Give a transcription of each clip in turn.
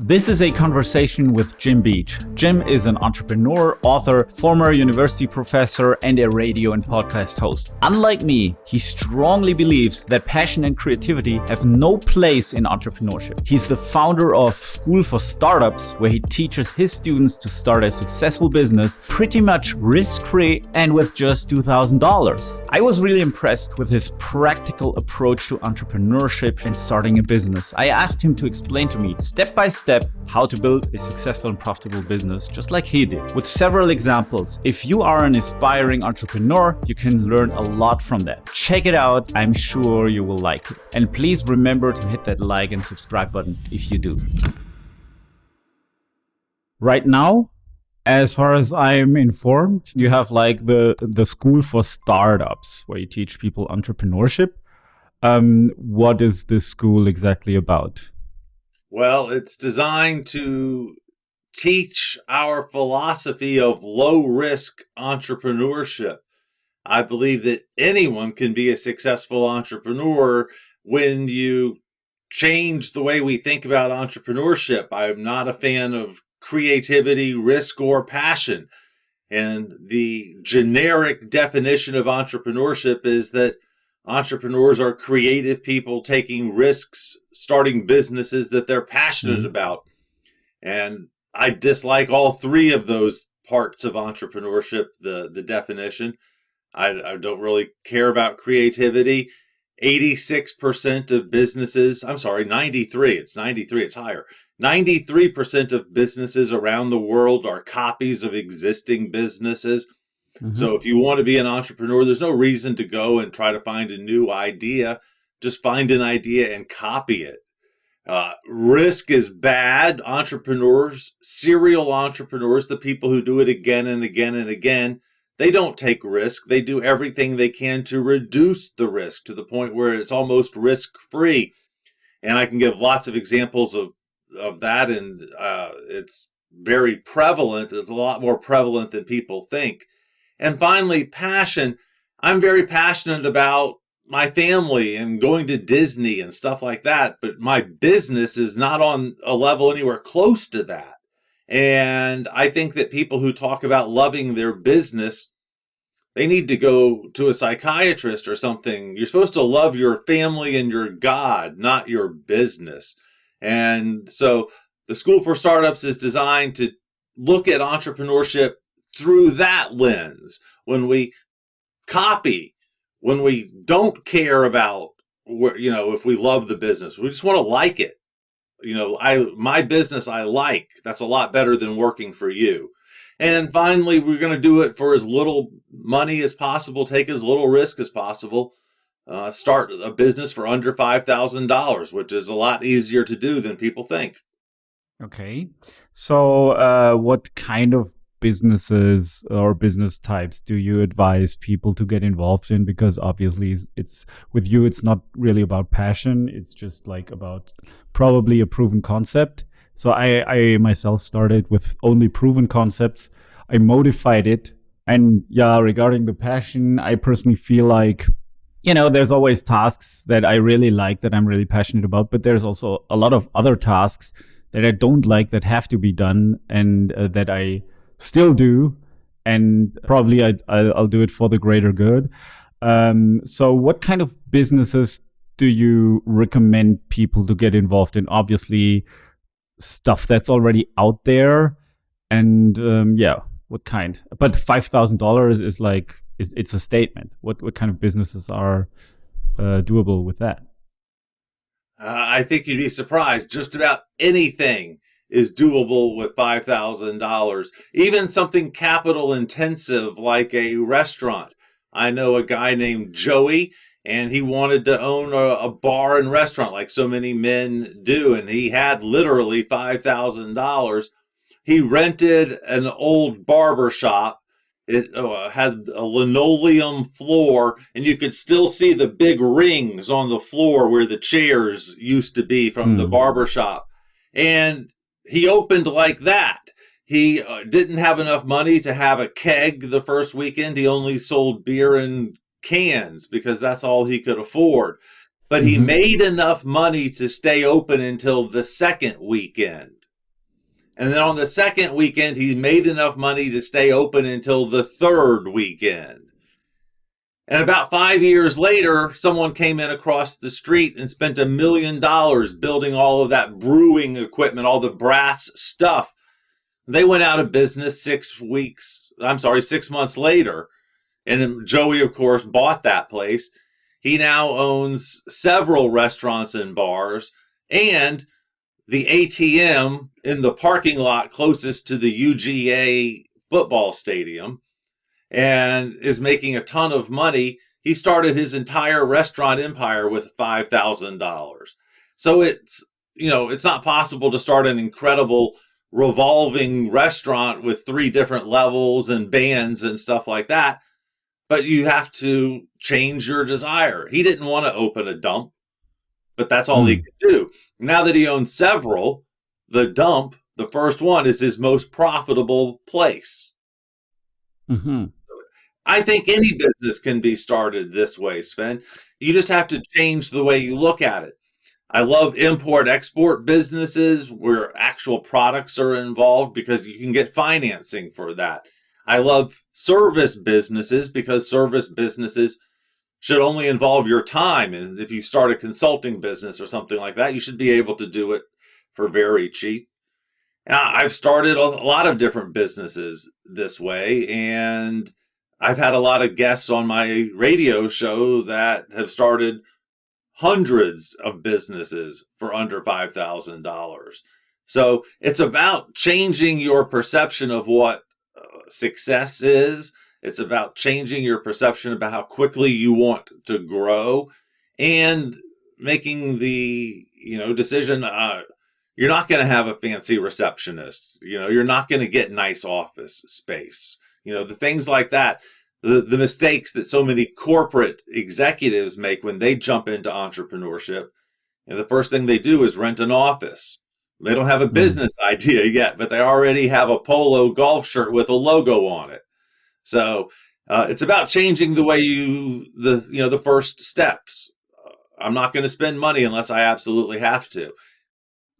This is a conversation with Jim Beach. Jim is an entrepreneur, author, former university professor, and a radio and podcast host. Unlike me, he strongly believes that passion and creativity have no place in entrepreneurship. He's the founder of School for Startups, where he teaches his students to start a successful business pretty much risk-free and with just $2,000. I was really impressed with his practical approach to entrepreneurship and starting a business. I asked him to explain to me step by step how to build a successful and profitable business just like he did, with several examples. If you are an aspiring entrepreneur, you can learn a lot from that. Check it out. I'm sure you will like it. And please remember to hit that like and subscribe button if you do. Right now, as far as I'm informed, you have like the School for Startups where you teach people entrepreneurship. What is this school exactly about? Well, it's designed to teach our philosophy of low-risk entrepreneurship. I believe that anyone can be a successful entrepreneur when you change the way we think about entrepreneurship. I'm not a fan of creativity, risk, or passion. And the generic definition of entrepreneurship is that entrepreneurs are creative people taking risks, starting businesses that they're passionate about. And I dislike all three of those parts of entrepreneurship, the definition. I don't really care about creativity. 86% of businesses, 93, it's higher. 93% of businesses around the world are copies of existing businesses. So if you want to be an entrepreneur, there's no reason to go and try to find a new idea. Just find an idea and copy it. Risk is bad. Entrepreneurs, serial entrepreneurs, the people who do it again and again and again, they don't take risk. They do everything they can to reduce the risk to the point where it's almost risk-free. And I can give lots of examples of that, and it's very prevalent. It's a lot more prevalent than people think. And finally, passion. I'm very passionate about my family and going to Disney and stuff like that, but my business is not on a level anywhere close to that. And I think that people who talk about loving their business, they need to go to a psychiatrist or something. You're supposed to love your family and your God, not your business. And so the School for Startups is designed to look at entrepreneurship through that lens. When we copy, when we don't care about where, if we love the business, we just want to like it. My business I like. That's a lot better than working for you. And finally, we're going to do it for as little money as possible, take as little risk as possible. Start a business for under $5,000, which is a lot easier to do than people think. Okay. So what kind of businesses or business types do you advise people to get involved in? Because obviously it's with you, it's not really about passion. It's just like about probably a proven concept. So I myself started with only proven concepts. I modified it. And yeah, regarding the passion, I personally feel like, there's always tasks that I really like, that I'm really passionate about, but there's also a lot of other tasks that I don't like that have to be done, and that I still do, and probably I'll do it for the greater good. So what kind of businesses do you recommend people to get involved in? Obviously, stuff that's already out there, and what kind? But $5,000 is like, it's a statement. What kind of businesses are doable with that? I think you'd be surprised. Just about anything is doable with $5,000. Even something capital intensive like a restaurant. I know a guy named Joey, and he wanted to own a bar and restaurant like so many men do, and he had literally $5,000. He rented an old barber shop. It had a linoleum floor, and you could still see the big rings on the floor where the chairs used to be from the barber shop. And he opened like that. He didn't have enough money to have a keg the first weekend. He only sold beer in cans because that's all he could afford. But he made enough money to stay open until the second weekend. And then on the second weekend, he made enough money to stay open until the third weekend. And about 5 years later, someone came in across the street and spent $1 million building all of that brewing equipment, all the brass stuff. They went out of business 6 months later. And Joey, of course, bought that place. He now owns several restaurants and bars and the ATM in the parking lot closest to the UGA football stadium, and is making a ton of money. He started his entire restaurant empire with $5,000. So it's not possible to start an incredible revolving restaurant with 3 different levels and bands and stuff like that. But you have to change your desire. He didn't want to open a dump, but that's all he could do. Now that he owns several, the dump, the first one, is his most profitable place. Mm-hmm. I think any business can be started this way, Sven. You just have to change the way you look at it. I love import-export businesses where actual products are involved because you can get financing for that. I love service businesses because service businesses should only involve your time. And if you start a consulting business or something like that, you should be able to do it for very cheap. I've started a lot of different businesses this way, and I've had a lot of guests on my radio show that have started hundreds of businesses for under $5,000. So it's about changing your perception of what success is. It's about changing your perception about how quickly you want to grow, and making the decision. You're not going to have a fancy receptionist. You're not going to get nice office space. The things like that. The mistakes that so many corporate executives make when they jump into entrepreneurship. The first thing they do is rent an office. They don't have a business idea yet, but they already have a polo golf shirt with a logo on it. So it's about changing the way the first steps. I'm not going to spend money unless I absolutely have to.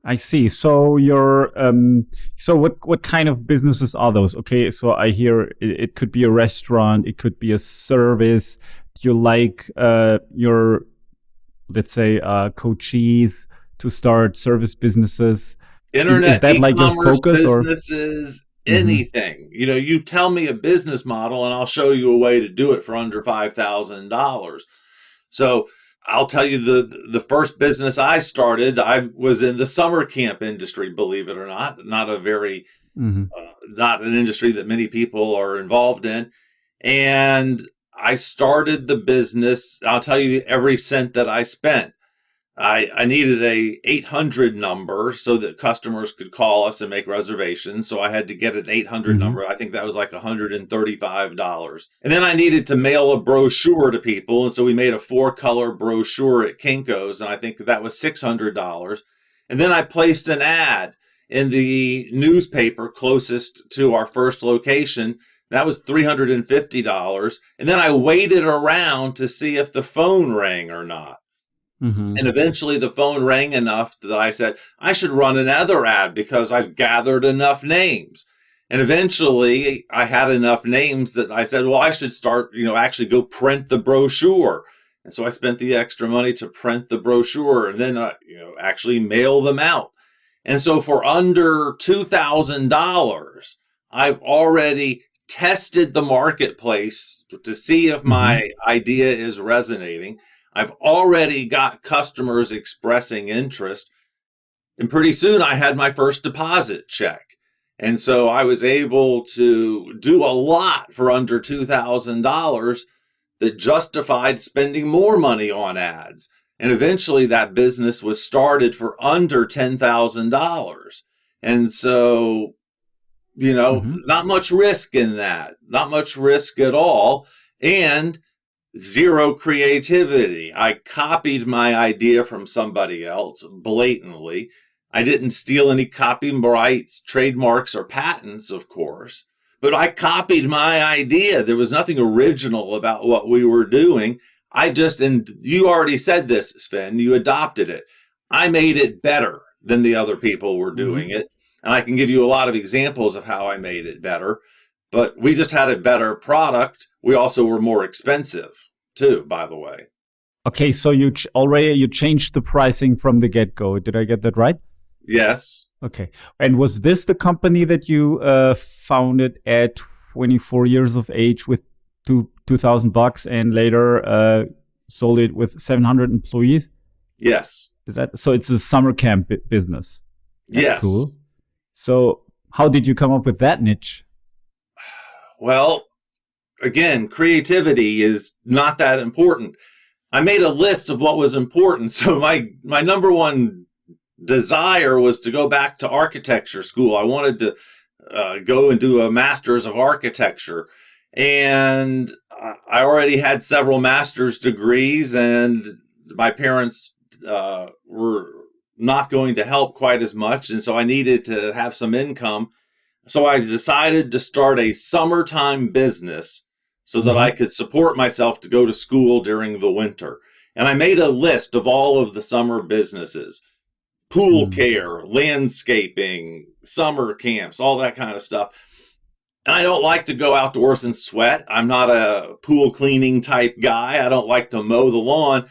I see. So what kind of businesses are those? Okay, so I hear it could be a restaurant, it could be a service. Do you like your, let's say, coachees to start service businesses? Internet, is that like your focus, businesses, anything? You tell me a business model and I'll show you a way to do it for under $5,000. So I'll tell you the first business I started, I was in the summer camp industry, believe it or not a very, not an industry that many people are involved in. And I started the business. I'll tell you every cent that I spent. I needed a 800 number so that customers could call us and make reservations. So I had to get an 800 number. I think that was like $135. And then I needed to mail a brochure to people. And so we made a 4-color brochure at Kinko's. And I think that was $600. And then I placed an ad in the newspaper closest to our first location. That was $350. And then I waited around to see if the phone rang or not. And eventually the phone rang enough that I said, I should run another ad because I've gathered enough names. And eventually I had enough names that I said, well, I should start, actually go print the brochure. And so I spent the extra money to print the brochure and then, actually mail them out. And so for under $2,000, I've already tested the marketplace to see if my idea is resonating. I've already got customers expressing interest. And pretty soon I had my first deposit check. And so I was able to do a lot for under $2,000 that justified spending more money on ads. And eventually that business was started for under $10,000. And so, not much risk in that, not much risk at all. And zero creativity. I copied my idea from somebody else blatantly. I didn't steal any copyrights, trademarks, or patents, of course, but I copied my idea. There was nothing original about what we were doing. And you already said this, Sven, you adopted it. I made it better than the other people were doing it. And I can give you a lot of examples of how I made it better. But we just had a better product. We also were more expensive too, by the way. Okay, so you changed the pricing from the get-go. Did I get that right? Yes. Okay. And was this the company that you founded at 24 years of age with $2,000 and later sold it with 700 employees? Yes. Is that so? It's a summer camp business. That's Yes. cool. So how did you come up with that niche? Well, again, creativity is not that important. I made a list of what was important. So my number one desire was to go back to architecture school. I wanted to go and do a master's of architecture. And I already had several master's degrees, and my parents were not going to help quite as much. And so I needed to have some income. So I decided to start a summertime business so that I could support myself to go to school during the winter. And I made a list of all of the summer businesses: pool care, landscaping, summer camps, all that kind of stuff. And I don't like to go outdoors and sweat. I'm not a pool cleaning type guy. I don't like to mow the lawn.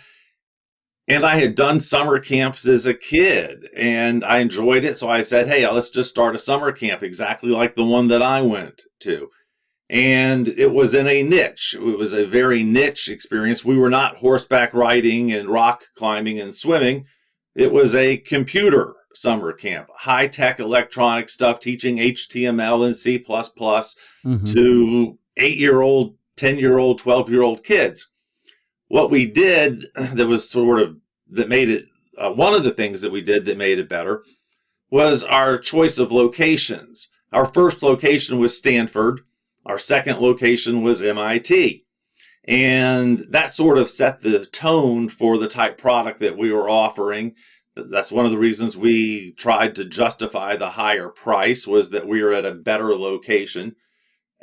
And I had done summer camps as a kid and I enjoyed it. So I said, hey, let's just start a summer camp exactly like the one that I went to. And it was in a niche. It was a very niche experience. We were not horseback riding and rock climbing and swimming. It was a computer summer camp, high-tech electronic stuff, teaching HTML and C++ to 8-year-old, 10-year-old, 12-year-old kids. What we did that was that made it, one of the things that we did that made it better was our choice of locations. Our first location was Stanford. Our second location was MIT. And that sort of set the tone for the type product that we were offering. That's one of the reasons we tried to justify the higher price, was that we were at a better location.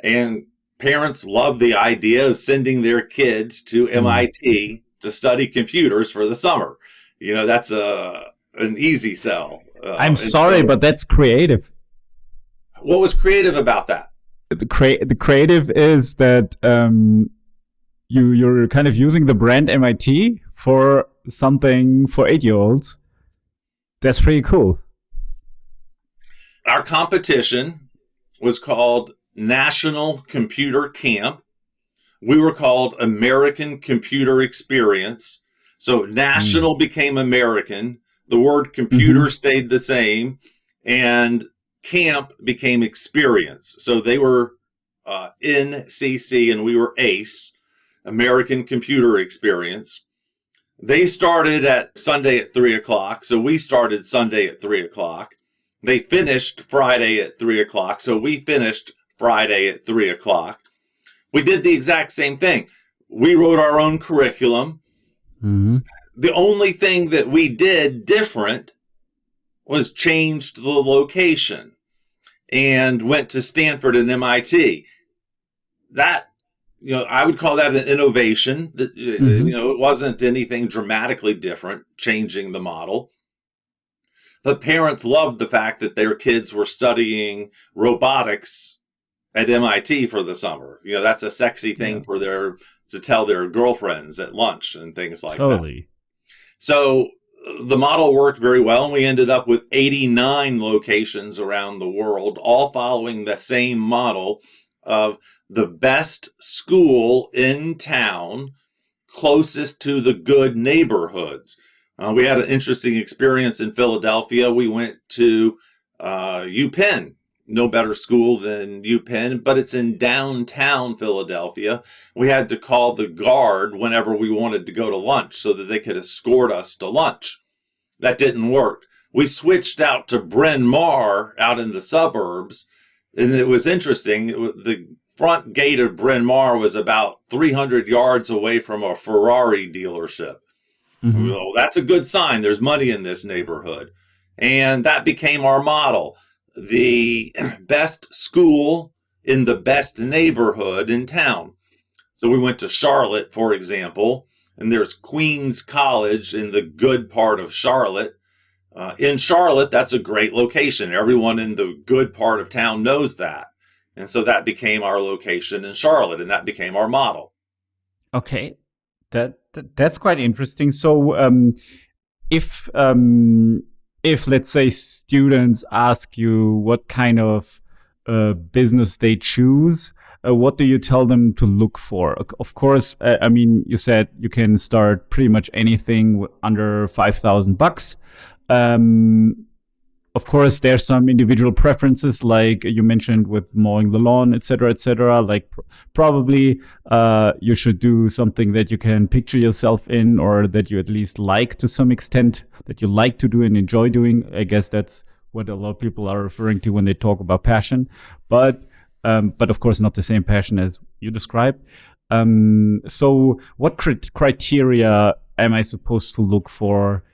And parents love the idea of sending their kids to MIT to study computers for the summer. You know, that's an easy sell. I'm sorry, but that's creative. What was creative about that? The creative is that you're kind of using the brand MIT for something for 8-year-olds. That's pretty cool. Our competition was called National Computer Camp. We were called American Computer Experience. So national became American. The word computer stayed the same. And camp became experience. So they were NCC and we were ACE, American Computer Experience. They started at Sunday at 3 o'clock. So we started Sunday at 3 o'clock. They finished Friday at 3 o'clock. So we finished Friday at 3 o'clock. We did the exact same thing. We wrote our own curriculum. The only thing that we did different was changed the location and went to Stanford and MIT. That, I would call that an innovation. That it wasn't anything dramatically different, changing the model. But parents loved the fact that their kids were studying robotics at MIT for the summer. That's a sexy thing for to tell their girlfriends at lunch and things like that. So the model worked very well, and we ended up with 89 locations around the world, all following the same model of the best school in town closest to the good neighborhoods. We had an interesting experience in Philadelphia. We went to UPenn. No better school than UPenn, but it's in downtown Philadelphia. We had to call the guard whenever we wanted to go to lunch so that they could escort us to lunch. That didn't work. We switched out to Bryn Mawr out in the suburbs, and it was interesting. The front gate of Bryn Mawr was about 300 yards away from a Ferrari dealership. Well, that's a good sign. There's money in this neighborhood. And that became our model. The best school in the best neighborhood in town. So we went to Charlotte, for example, and there's Queens College in the good part of Charlotte. In Charlotte, that's a great location. Everyone in the good part of town knows that. And so that became our location in Charlotte, and that became our model. Okay, that's quite interesting. So, if if let's say students ask you what kind of business they choose, what do you tell them to look for? Of course, I mean, you said you can start pretty much anything under $5,000. Um, of course, there's some individual preferences, like you mentioned with mowing the lawn, etc., etc. Like probably you should do something that you can picture yourself in, or that you at least like to some extent, that you like to do and enjoy doing. I guess that's what a lot of people are referring to when they talk about passion. But of course, not the same passion as you described. So, what criteria am I supposed to look for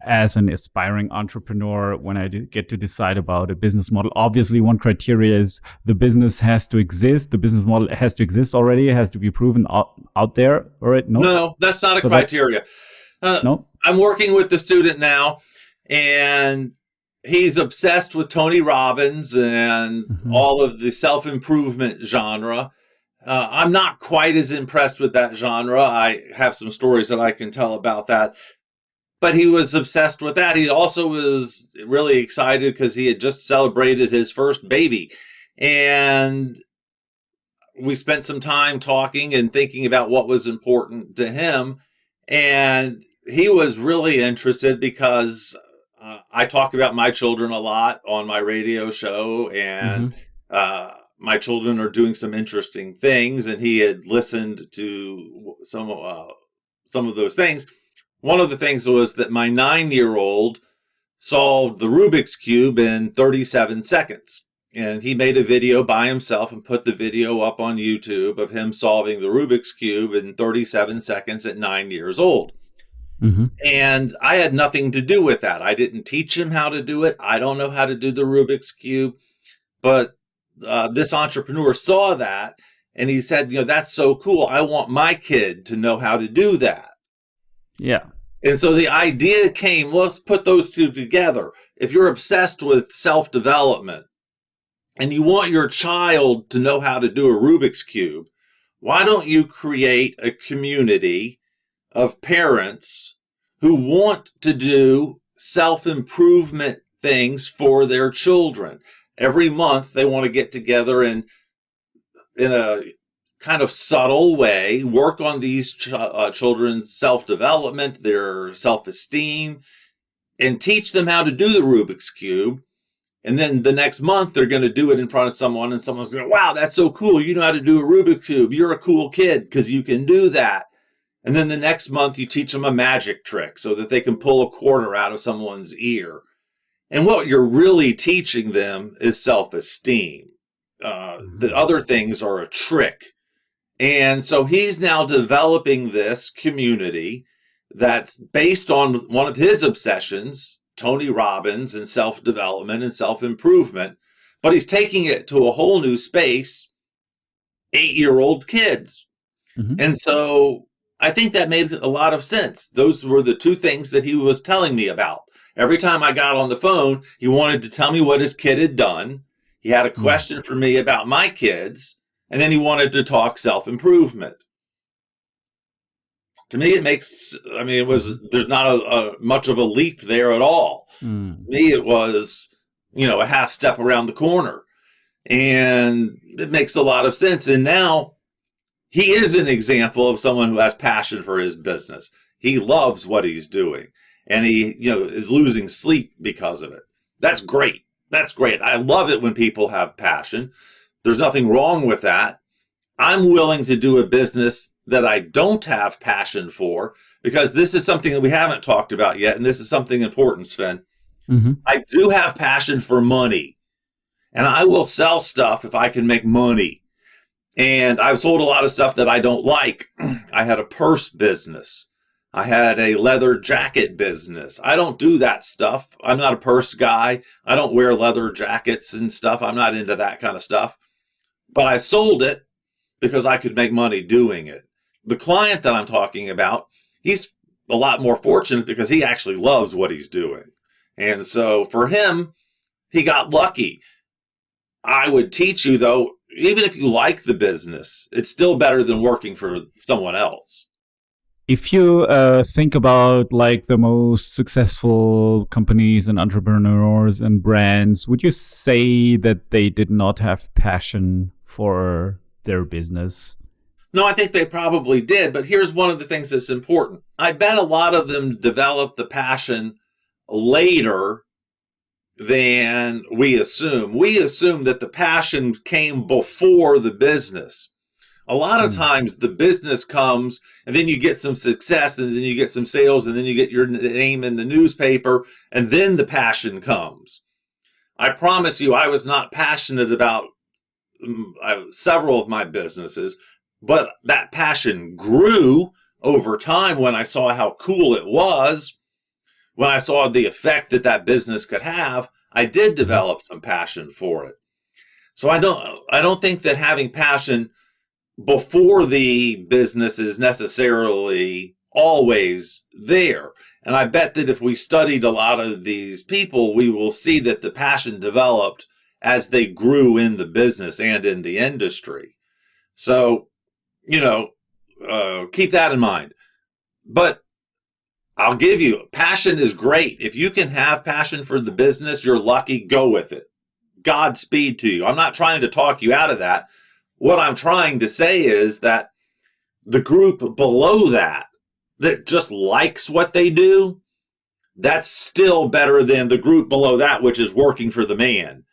as an aspiring entrepreneur when I get to decide about a business model? Obviously, one criteria is the business has to exist. The business model has to exist already. It has to be proven out there. All right. No, No, that's not a so criteria. no. I'm working with the student now, and he's obsessed with Tony Robbins and Mm-hmm. all of the self-improvement genre. I'm not quite as impressed with that genre. I have some stories that I can tell about that. But he was obsessed with that. He also was really excited because he had just celebrated his first baby. And we spent some time talking and thinking about what was important to him. And he was really interested because I talk about my children a lot on my radio show, and Mm-hmm. my children are doing some interesting things. And he had listened to some of those things. One of the things was that my 9-year-old solved the Rubik's Cube in 37 seconds. And he made a video by himself and put the video up on YouTube of him solving the Rubik's Cube in 37 seconds at 9 years old. Mm-hmm. And I had nothing to do with that. I didn't teach him how to do it. I don't know how to do the Rubik's Cube. But this entrepreneur saw that and he said, that's so cool. I want my kid to know how to do that. Yeah. And so the idea came, let's put those two together. If you're obsessed with self-development and you want your child to know how to do a Rubik's Cube, why don't you create a community of parents who want to do self-improvement things for their children? Every month they want to get together and in a kind of subtle way work on these children's self-development, their self-esteem, and teach them how to do the Rubik's Cube. And then the next month they're going to do it in front of someone, and someone's going to, wow, that's so cool. You know how to do a Rubik's Cube. You're a cool kid because you can do that. And then the next month you teach them a magic trick so that they can pull a quarter out of someone's ear. And what you're really teaching them is self-esteem. The other things are a trick. And so he's now developing this community that's based on one of his obsessions, Tony Robbins and self-development and self-improvement, but he's taking it to a whole new space, 8-year-old kids. Mm-hmm. And so I think that made a lot of sense. Those were the two things that he was telling me about. Every time I got on the phone, he wanted to tell me what his kid had done. He had a question for me about my kids. And then he wanted to talk self-improvement. To me, there's not a much of a leap there at all. To me, it was, a half step around the corner. And it makes a lot of sense. And now he is an example of someone who has passion for his business. He loves what he's doing. And he, is losing sleep because of it. That's great. That's great. I love it when people have passion. There's nothing wrong with that. I'm willing to do a business that I don't have passion for, because this is something that we haven't talked about yet. And this is something important, Sven. Mm-hmm. I do have passion for money, and I will sell stuff if I can make money. And I've sold a lot of stuff that I don't like. I had a purse business. I had a leather jacket business. I don't do that stuff. I'm not a purse guy. I don't wear leather jackets and stuff. I'm not into that kind of stuff. But I sold it because I could make money doing it. The client that I'm talking about, he's a lot more fortunate because he actually loves what he's doing. And so for him, he got lucky. I would teach you, though, even if you like the business, it's still better than working for someone else. If you think about like the most successful companies and entrepreneurs and brands, would you say that they did not have passion for their business? No, I think they probably did, but here's one of the things that's important. I bet a lot of them developed the passion later than we assume. We assume that the passion came before the business. A lot of Mm. times the business comes and then you get some success and then you get some sales and then you get your name in the newspaper and then the passion comes. I promise you, I was not passionate about several of my businesses, but that passion grew over time when I saw how cool it was, when I saw the effect that that business could have. I did Mhm. develop some passion for it. So I don't think that having passion before the business is necessarily always there. And I bet that if we studied a lot of these people, we will see that the passion developed as they grew in the business and in the industry. So, you know, keep that in mind. But I'll give you passion is great. If you can have passion for the business, you're lucky, go with it. Godspeed to you. I'm not trying to talk you out of that. What I'm trying to say is that the group below that, that just likes what they do, that's still better than the group below that, which is working for the man.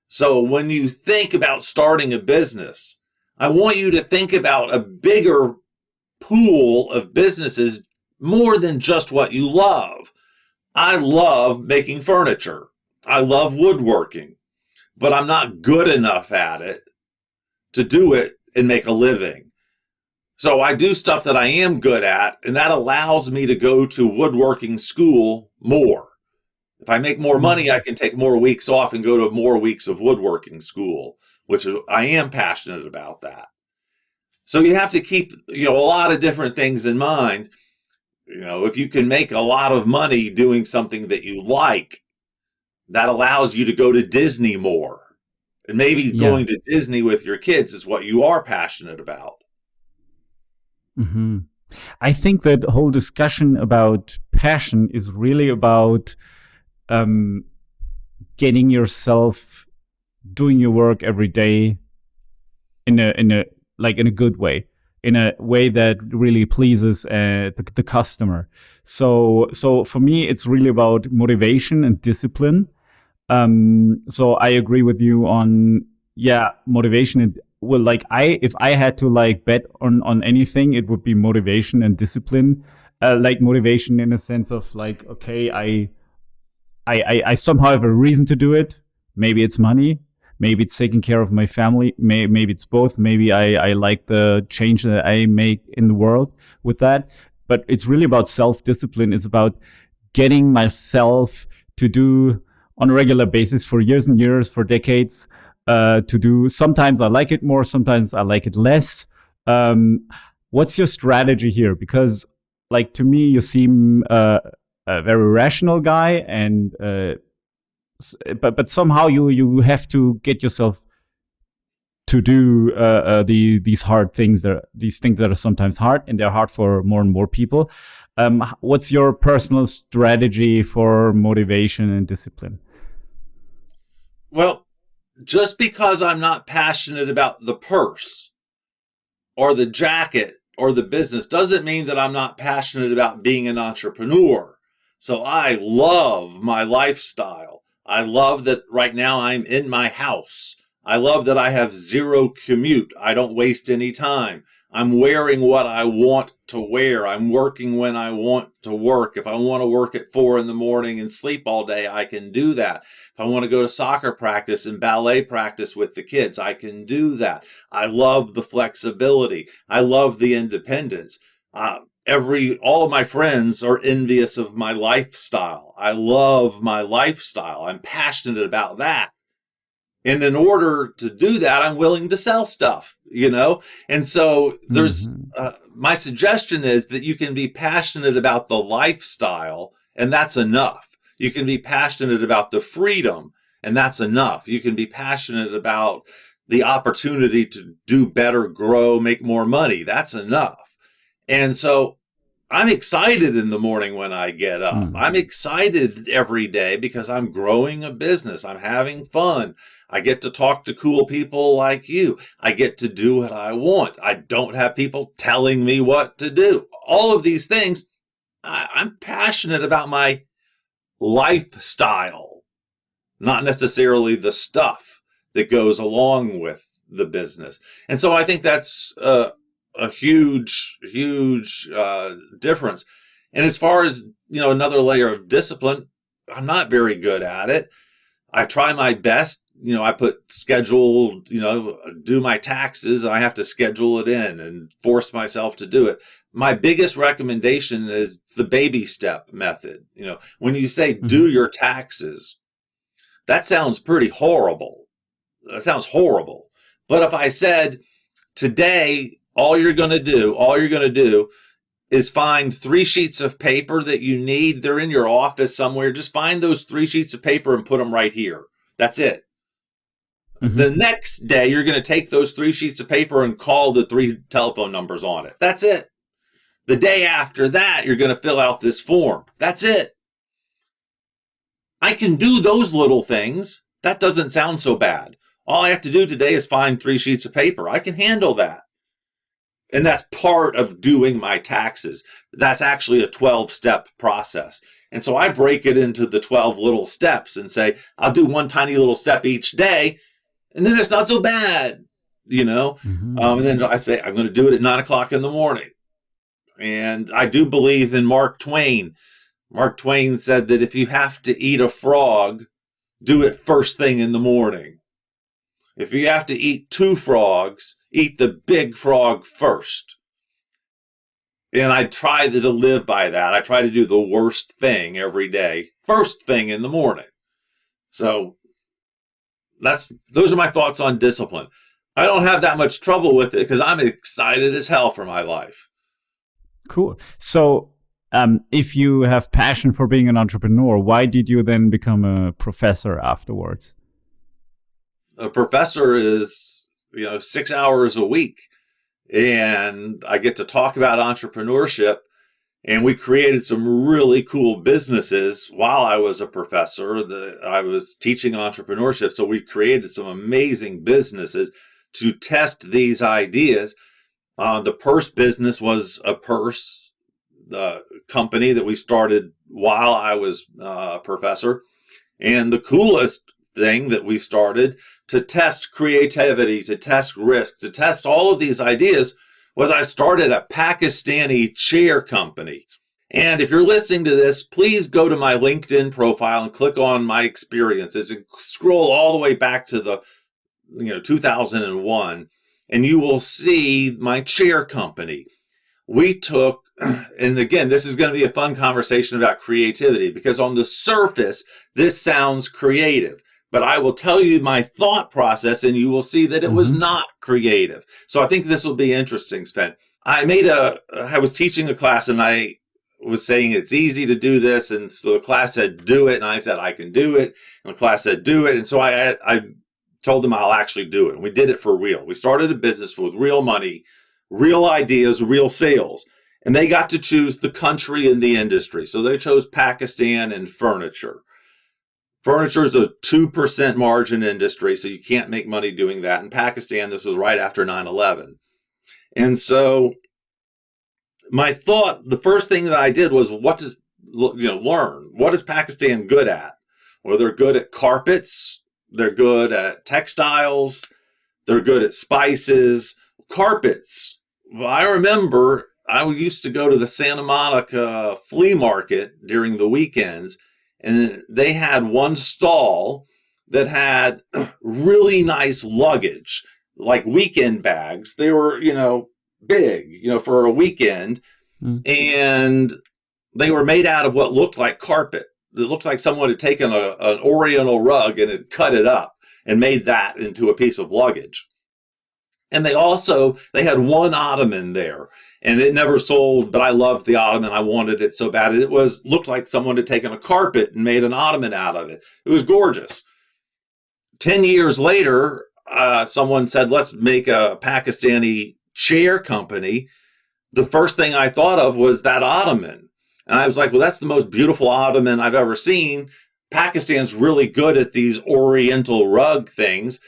So when you think about starting a business, I want you to think about a bigger pool of businesses more than just what you love. I love making furniture. I love woodworking, but I'm not good enough at it to do it and make a living. So I do stuff that I am good at, and that allows me to go to woodworking school more. If I make more Mm. money, I can take more weeks off and go to more weeks of woodworking school, which is, I am passionate about that. So you have to keep, a lot of different things in mind. If you can make a lot of money doing something that you like, that allows you to go to Disney more. And maybe Yeah. going to Disney with your kids is what you are passionate about. Hmm. I think that whole discussion about passion is really about um, getting yourself doing your work every day in a like in a good way, in a way that really pleases the customer. So for me, it's really about motivation and discipline. So I agree with you on, yeah, motivation and, well, like, if I had to like bet on anything, it would be motivation and discipline. Like motivation in a sense of like, okay, I somehow have a reason to do it. Maybe it's money. Maybe it's taking care of my family. Maybe it's both. Maybe I like the change that I make in the world with that. But it's really about self discipline. It's about getting myself to do on a regular basis for years and years, for decades, to do. Sometimes I like it more, sometimes I like it less. Um, what's your strategy here? Because, like, to me, you seem a very rational guy, and but somehow you have to get yourself to do these hard things, these things that are sometimes hard, and they're hard for more and more people. What's your personal strategy for motivation and discipline? Well, just because I'm not passionate about the purse or the jacket or the business doesn't mean that I'm not passionate about being an entrepreneur. So I love my lifestyle. I love that right now I'm in my house. I love that I have zero commute. I don't waste any time. I'm wearing what I want to wear. I'm working when I want to work. If I want to work at 4 in the morning and sleep all day, I can do that. If I want to go to soccer practice and ballet practice with the kids, I can do that. I love the flexibility. I love the independence. All of my friends are envious of my lifestyle. I love my lifestyle. I'm passionate about that. And in order to do that, I'm willing to sell stuff. And so Mm-hmm. my suggestion is that you can be passionate about the lifestyle, and that's enough. You can be passionate about the freedom, and that's enough. You can be passionate about the opportunity to do better, grow, make more money. That's enough. And so I'm excited in the morning when I get up. I'm excited every day because I'm growing a business. I'm having fun. I get to talk to cool people like you. I get to do what I want. I don't have people telling me what to do. All of these things, I'm passionate about my lifestyle, not necessarily the stuff that goes along with the business. And so I think that's a huge difference. And as far as, another layer of discipline, I'm not very good at it. I try my best. I put scheduled, do my taxes, and I have to schedule it in and force myself to do it. My biggest recommendation is the baby step method. When you say do your taxes, that sounds pretty horrible. That sounds horrible. But if I said today, all you're going to do is find 3 sheets of paper that you need. They're in your office somewhere. Just find those 3 sheets of paper and put them right here. That's it. The next day, you're going to take those 3 sheets of paper and call the 3 telephone numbers on it. That's it. The day after that, you're going to fill out this form. That's it. I can do those little things. That doesn't sound so bad. All I have to do today is find 3 sheets of paper. I can handle that. And that's part of doing my taxes. That's actually a 12-step process. And so I break it into the 12 little steps and say, I'll do one tiny little step each day, and then it's not so bad, And then I say, I'm going to do it at 9 o'clock in the morning. And I do believe in Mark Twain. Mark Twain said that if you have to eat a frog, do it first thing in the morning. If you have to eat 2 frogs, eat the big frog first. And I try to live by that. I try to do the worst thing every day, first thing in the morning. So those are my thoughts on discipline. I don't have that much trouble with it because I'm excited as hell for my life. Cool. So if you have passion for being an entrepreneur, why did you then become a professor afterwards? A professor is, 6 hours a week, and I get to talk about entrepreneurship. And we created some really cool businesses while I was a professor. I was teaching entrepreneurship, so we created some amazing businesses to test these ideas. The purse business was a purse company that we started while I was a professor. And the coolest thing that we started to test creativity, to test risk, to test all of these ideas was I started a Pakistani chair company. And if you're listening to this, please go to my LinkedIn profile and click on my experiences and scroll all the way back to the 2001, and you will see my chair company. We took, and again, this is going to be a fun conversation about creativity because on the surface, this sounds creative. But I will tell you my thought process, and you will see that it was not creative. So I think this will be interesting, Sven. I was teaching a class, and I was saying it's easy to do this, and so the class said, do it, and I said, I can do it, and the class said, do it, and so I told them I'll actually do it, and we did it for real. We started a business with real money, real ideas, real sales, and they got to choose the country and the industry. So they chose Pakistan and furniture. Furniture is a 2% margin industry, so you can't make money doing that. In Pakistan, this was right after 9/11. And so my thought, the first thing that I did was learn. What is Pakistan good at? Well, they're good at carpets. They're good at textiles. They're good at spices. Carpets. Well, I remember I used to go to the Santa Monica flea market during the weekends, and they had one stall that had really nice luggage, like weekend bags. They were, big, for a weekend. And they were made out of what looked like carpet. It looked like someone had taken an Oriental rug and had cut it up and made that into a piece of luggage. And they had one ottoman there, and it never sold, but I loved the ottoman. I wanted it so bad. It looked like someone had taken a carpet and made an ottoman out of it. It was gorgeous. 10 years later, someone said, let's make a Pakistani chair company. The first thing I thought of was that ottoman. And I was like, well, that's the most beautiful ottoman I've ever seen. Pakistan's really good at these oriental rug things.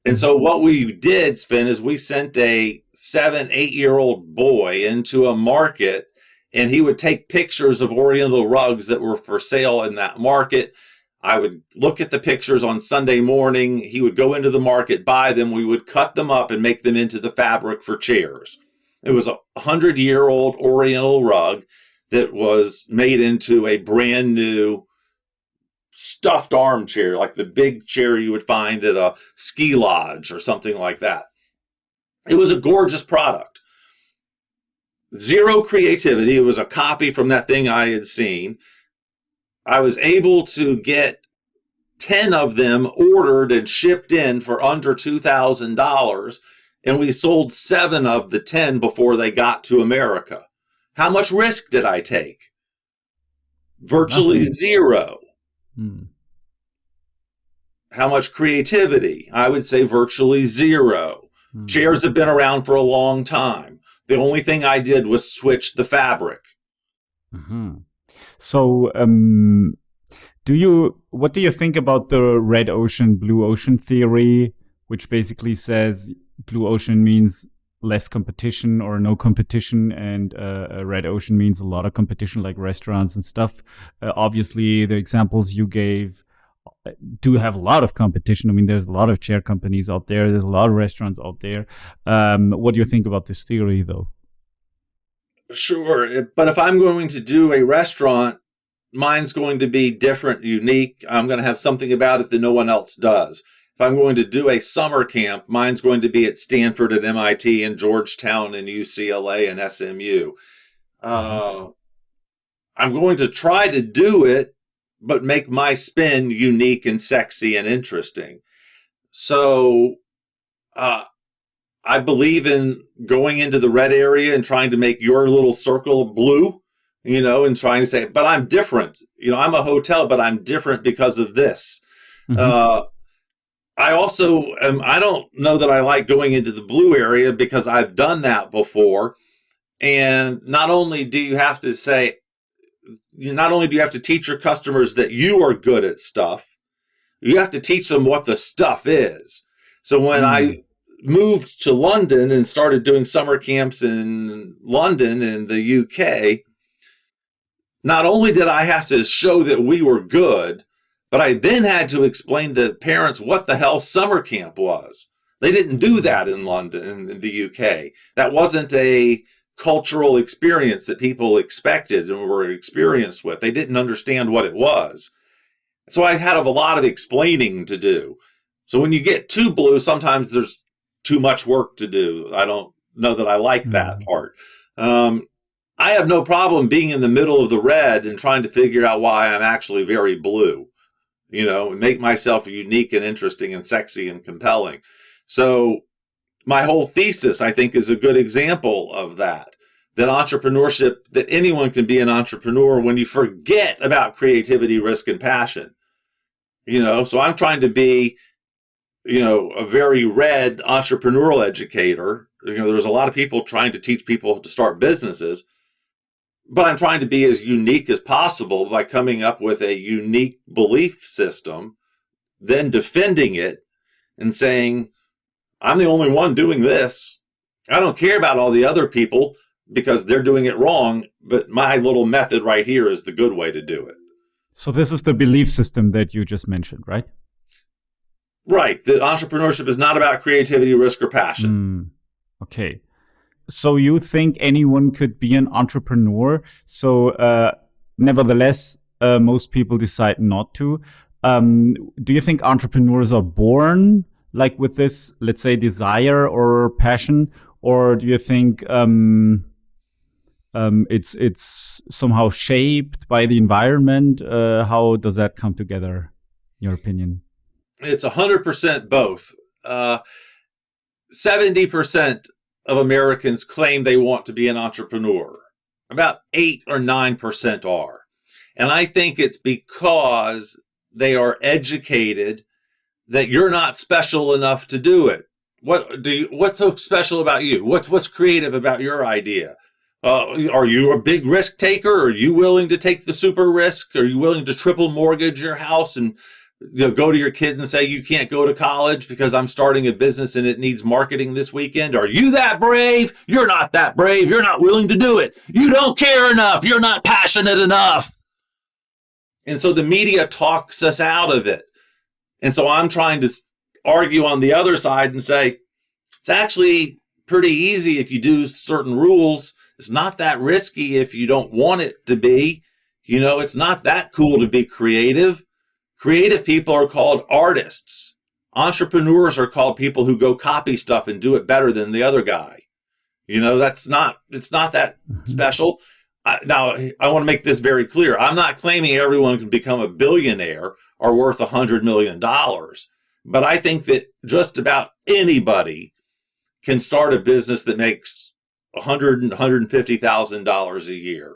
And so what we did, Sven, is we sent a 7-8-year-old boy into a market, and he would take pictures of oriental rugs that were for sale in that market. I would look at the pictures on Sunday morning. He would go into the market, buy them. We would cut them up and make them into the fabric for chairs. It was a 100-year-old oriental rug that was made into a brand new stuffed armchair, like the big chair you would find at a ski lodge or something like that. It was a gorgeous product. Zero creativity. It was a copy from that thing I had seen. I was able to get 10 of them ordered and shipped in for under $2,000, and we sold 7 of the 10 before they got to America. How much risk did I take? Virtually Nothing. zero. How much creativity? I would say virtually zero. Chairs have been around for a long time. The only thing I did was switch the fabric. So, what do you think about the red ocean, blue ocean theory, which basically says blue ocean means less competition or no competition, and red ocean means a lot of competition, like restaurants and stuff. Obviously, the examples you gave do have a lot of competition. I mean, there's a lot of chair companies out there. There's a lot of restaurants out there. What do you think about this theory, though? Sure. But if I'm going to do a restaurant, mine's going to be different, unique. I'm going to have something about it that no one else does. If I'm going to do a summer camp, mine's going to be at Stanford and MIT and Georgetown and UCLA and SMU. I'm going to try to do it, but make my spin unique and sexy and interesting. So I believe in going into the red area and trying to make your little circle blue, and trying to say, but I'm different. I'm a hotel, but I'm different because of this. I don't know that I like going into the blue area because I've done that before. And not only do you have to teach your customers that you are good at stuff, you have to teach them what the stuff is. So when I moved to London and started doing summer camps in London in the UK, not only did I have to show that we were good, but I then had to explain to parents what the hell summer camp was. They didn't do that in London, in the UK. That wasn't a cultural experience that people expected and were experienced with. They didn't understand what it was. So I had a lot of explaining to do. So when you get too blue, sometimes there's too much work to do. I don't know that I like that part. I have no problem being in the middle of the red and trying to figure out why I'm actually very blue, and make myself unique and interesting and sexy and compelling. So my whole thesis, I think, is a good example of that entrepreneurship, that anyone can be an entrepreneur when you forget about creativity, risk, and passion. So I'm trying to be, a very red entrepreneurial educator. There's a lot of people trying to teach people to start businesses, but I'm trying to be as unique as possible by coming up with a unique belief system, then defending it and saying, I'm the only one doing this. I don't care about all the other people because they're doing it wrong, but my little method right here is the good way to do it. So this is the belief system that you just mentioned, right? Right. That entrepreneurship is not about creativity, risk, or passion. Okay. So you think anyone could be an entrepreneur? So nevertheless, most people decide not to. Do you think entrepreneurs are born like with this, let's say, desire or passion? Or do you think it's somehow shaped by the environment? How does that come together, in your opinion? It's 100% both. 70% of Americans claim they want to be an entrepreneur. About 8 or 9% are. And I think it's because they are educated that you're not special enough to do it. What's so special about you? What's creative about your idea? Are you a big risk taker? Are you willing to take the super risk? Are you willing to triple mortgage your house and go to your kid and say, you can't go to college because I'm starting a business and it needs marketing this weekend? Are you that brave? You're not that brave. You're not willing to do it. You don't care enough. You're not passionate enough. And so the media talks us out of it. And so I'm trying to argue on the other side and say, it's actually pretty easy if you do certain rules. It's not that risky if you don't want it to be. It's not that cool to be creative. Creative people are called artists. Entrepreneurs are called people who go copy stuff and do it better than the other guy. It's not that special. Now, I want to make this very clear. I'm not claiming everyone can become a billionaire or worth $100 million. But I think that just about anybody can start a business that makes $100,000 and $150,000 a year.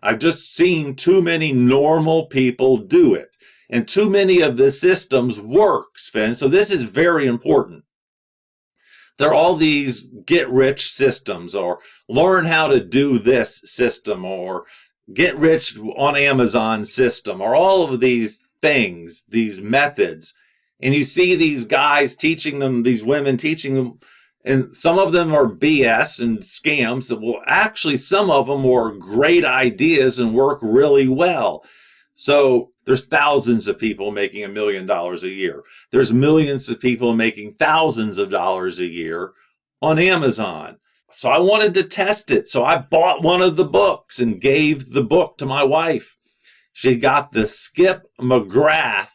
I've just seen too many normal people do it. And too many of the systems work, Sven. So this is very important. There are all these get rich systems, or learn how to do this system, or get rich on Amazon system, or all of these things, these methods. And you see these guys teaching them, these women teaching them, and some of them are BS and scams. Well, actually, some of them are great ideas and work really well. So there's thousands of people making $1 million a year. There's millions of people making thousands of dollars a year on Amazon. So I wanted to test it. So I bought one of the books and gave the book to my wife. She got the Skip McGrath,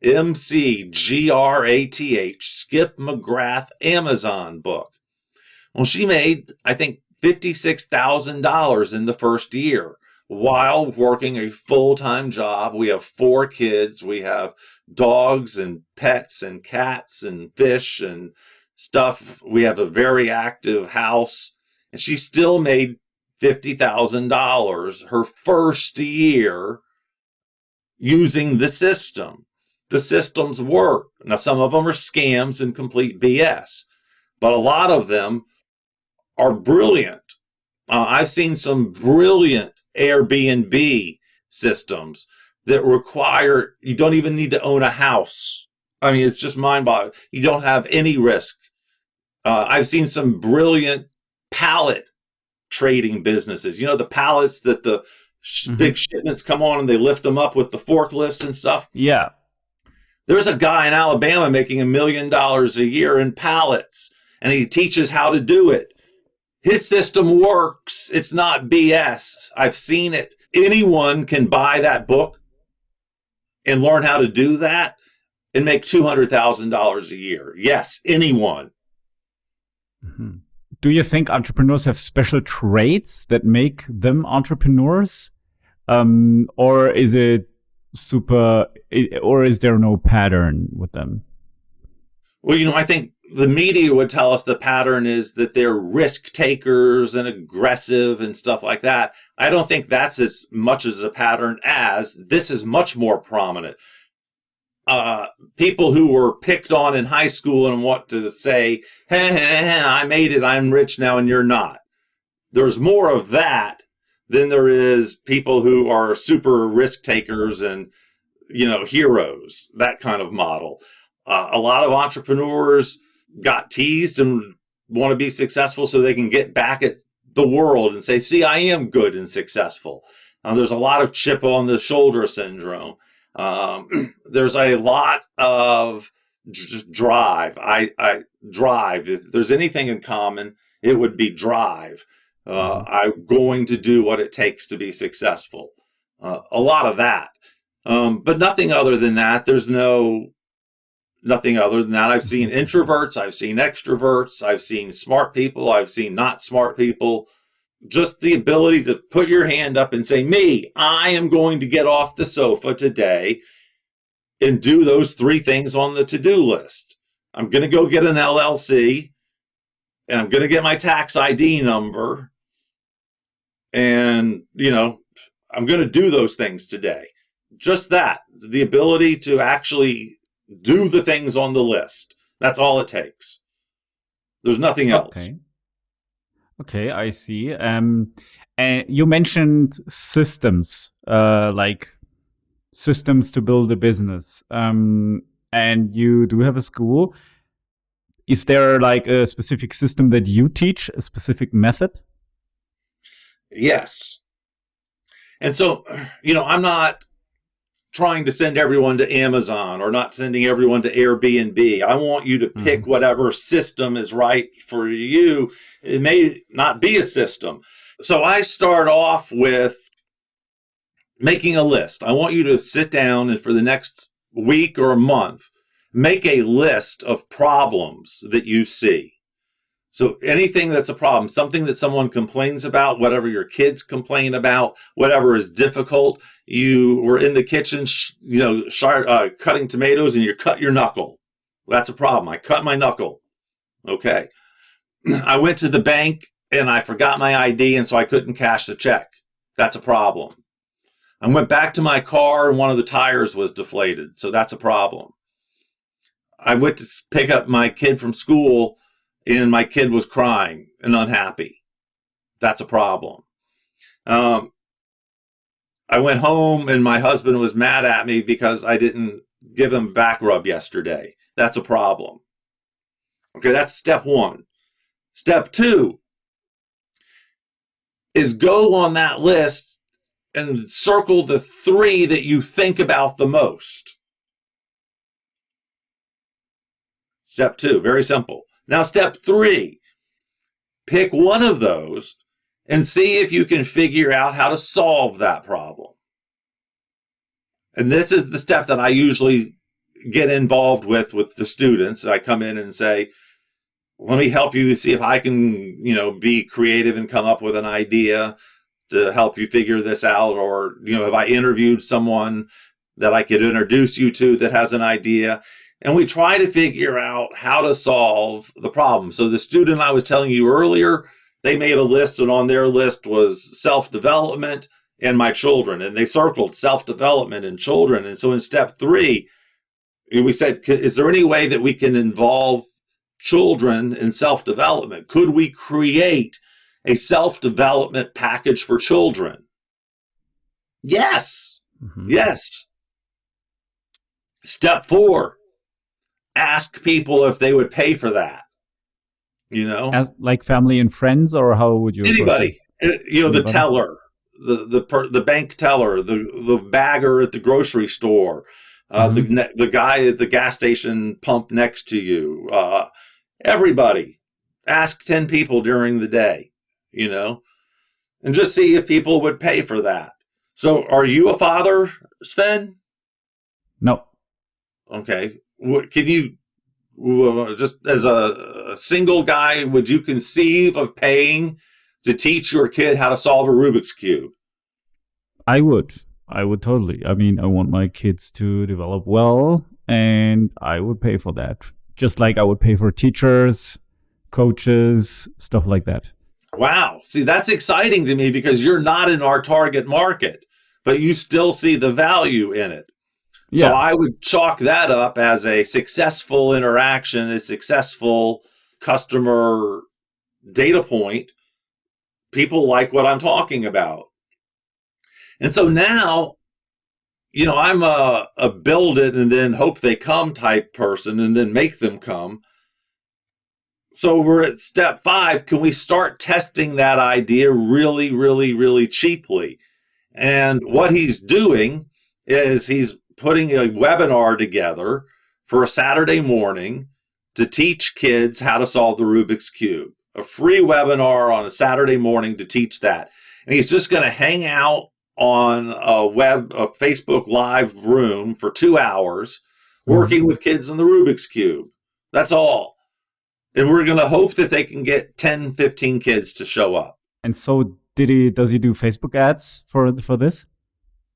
McGrath, Skip McGrath Amazon book. Well, she made, I think, $56,000 in the first year while working a full-time job. We have 4 kids. We have dogs and pets and cats and fish and stuff. We have a very active house. And she still made $50,000 her first year using the system. The systems work. Now, some of them are scams and complete BS, but a lot of them are brilliant. I've seen some brilliant Airbnb systems that require, you don't even need to own a house. I mean, it's just mind-boggling. You don't have any risk. I've seen some brilliant pallet trading businesses. The pallets that the big shipments come on and they lift them up with the forklifts and stuff. Yeah. There's a guy in Alabama making $1 million a year in pallets, and he teaches how to do it. His system works. It's not BS. I've seen it. Anyone can buy that book and learn how to do that and make $200,000 a year. Yes, anyone. Mm-hmm. Do you think entrepreneurs have special traits that make them entrepreneurs? Or is it or is there no pattern with them? Well, I think the media would tell us the pattern is that they're risk takers and aggressive and stuff like that. I don't think that's as much as a pattern as this is much more prominent. People who were picked on in high school and want to say, hey, I made it, I'm rich now, and you're not. There's more of that than there is people who are super risk takers and, heroes, that kind of model. A lot of entrepreneurs got teased and want to be successful so they can get back at the world and say, see, I am good and successful. There's a lot of chip on the shoulder syndrome. There's a lot of drive. I drive. If there's anything in common, it would be drive. I'm going to do what it takes to be successful. A lot of that. But nothing other than that. There's nothing other than that. I've seen introverts. I've seen extroverts. I've seen smart people. I've seen not smart people. Just the ability to put your hand up and say, me, I am going to get off the sofa today and do those 3 things on the to-do list. I'm going to go get an LLC. and I'm going to get my tax ID number. And, I'm going to do those things today. Just that, the ability to actually do the things on the list. That's all it takes. There's nothing else. Okay. Okay, I see. And you mentioned systems, like systems to build a business. And you do have a school. Is there like a specific system that you teach, a specific method? Yes. And so, I'm not trying to send everyone to Amazon or not sending everyone to Airbnb. I want you to pick whatever system is right for you. It may not be a system. So I start off with making a list. I want you to sit down and for the next week or a month, make a list of problems that you see. So anything that's a problem, something that someone complains about, whatever your kids complain about, whatever is difficult, you were in the kitchen, cutting tomatoes and you cut your knuckle. That's a problem. I cut my knuckle. Okay. I went to the bank and I forgot my ID and so I couldn't cash the check. That's a problem. I went back to my car and one of the tires was deflated. So that's a problem. I went to pick up my kid from school and my kid was crying and unhappy. That's a problem. I went home and my husband was mad at me because I didn't give him a back rub yesterday. That's a problem. Okay, that's step one. Step two is go on that list and circle the 3 that you think about the most. Step 2, very simple. Now, step 3, pick one of those and see if you can figure out how to solve that problem. And this is the step that I usually get involved with the students. I come in and say, let me help you see if I can, be creative and come up with an idea to help you figure this out. Or, have I interviewed someone that I could introduce you to that has an idea? And we try to figure out how to solve the problem. So the student I was telling you earlier, they made a list, and on their list was self-development and my children. And they circled self-development and children. And so in step 3, we said, is there any way that we can involve children in self-development? Could we create a self-development package for children? Yes. Mm-hmm. Yes. Step 4, ask people if they would pay for that. As like family and friends, or how would you? Anybody. Anybody? The teller, the bank teller, the bagger at the grocery store, the guy at the gas station pump next to you. Everybody. Ask 10 people during the day, and just see if people would pay for that. So are you a father, Sven? No. Okay. Can you, just as a single guy, would you conceive of paying to teach your kid how to solve a Rubik's Cube? I would totally. I mean, I want my kids to develop well, and I would pay for that. Just like I would pay for teachers, coaches, stuff like that. Wow. See, that's exciting to me because you're not in our target market, but you still see the value in it. Yeah. So I would chalk that up as a successful interaction, a successful customer data point. People like what I'm talking about. And so now, I'm a build it and then hope they come type person and then make them come. So we're at step 5. Can we start testing that idea really, really, really cheaply? And what he's doing is he's putting a webinar together for a Saturday morning to teach kids how to solve the Rubik's Cube. A free webinar on a Saturday morning to teach that. And he's just going to hang out on a Facebook Live room for 2 hours, working with kids on the Rubik's Cube. That's all. And we're going to hope that they can get 10, 15 kids to show up. And so does he do Facebook ads for this?